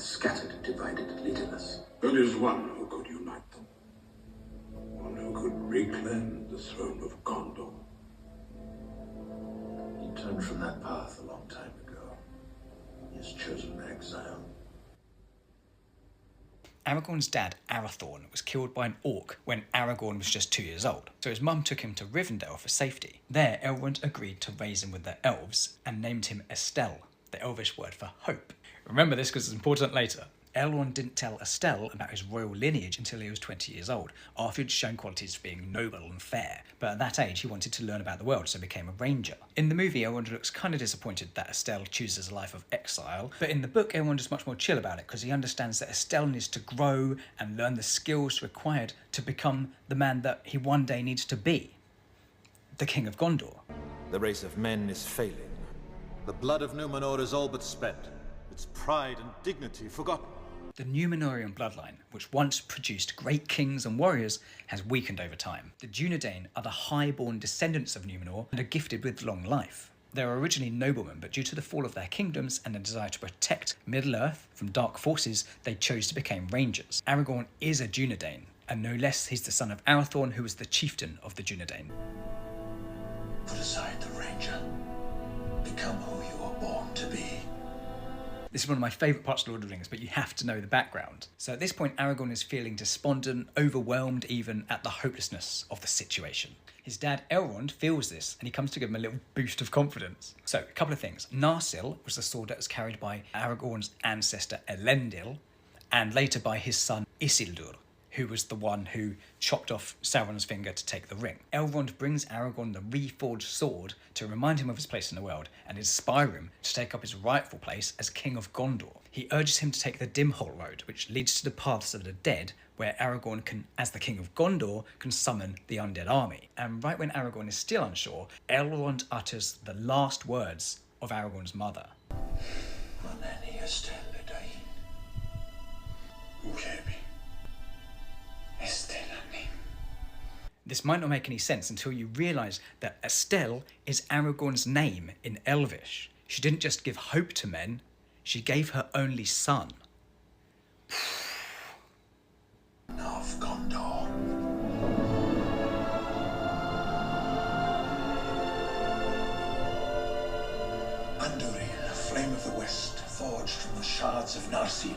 scattered, divided, leaderless. There is one who could unite them. One who could reclaim the throne of Gondor. He turned from that path a long time ago. He has chosen exile. Aragorn's dad, Arathorn, was killed by an orc when Aragorn was just 2 years old, so his mum took him to Rivendell for safety. There, Elrond agreed to raise him with the elves and named him Estelle, the elvish word for hope. Remember this because it's important later. Elrond didn't tell Estelle about his royal lineage until he was 20 years old, after he'd shown qualities of being noble and fair, but at that age he wanted to learn about the world, so became a ranger. In the movie, Elrond looks kind of disappointed that Estelle chooses a life of exile, but in the book Elrond is much more chill about it because he understands that Estelle needs to grow and learn the skills required to become the man that he one day needs to be, the King of Gondor. The race of men is failing. The blood of Numenor is all but spent, its pride and dignity forgotten. The Númenórean bloodline, which once produced great kings and warriors, has weakened over time. The Dunedain are the high-born descendants of Númenor and are gifted with long life. They were originally noblemen, but due to the fall of their kingdoms and a desire to protect Middle-earth from dark forces, they chose to become rangers. Aragorn is a Dunedain, and no less he's the son of Arathorn, who was the chieftain of the Dunedain. Put aside the ranger. Become who you were born to be. This is one of my favourite parts of Lord of the Rings, but you have to know the background. So at this point, Aragorn is feeling despondent, overwhelmed even at the hopelessness of the situation. His dad, Elrond, feels this, and he comes to give him a little boost of confidence. So, a couple of things. Narsil was the sword that was carried by Aragorn's ancestor Elendil, and later by his son Isildur, who was the one who chopped off Sauron's finger to take the ring. Elrond brings Aragorn the reforged sword to remind him of his place in the world and inspire him to take up his rightful place as King of Gondor. He urges him to take the Dimhol Road, which leads to the Paths of the Dead, where Aragorn can, as the King of Gondor, can summon the undead army. And right when Aragorn is still unsure, Elrond utters the last words of Aragorn's mother. This might not make any sense until you realise that Estelle is Aragorn's name in Elvish. She didn't just give hope to men, she gave her only son. Of Gondor. Andúril, flame of the west, forged from the shards of Narsil.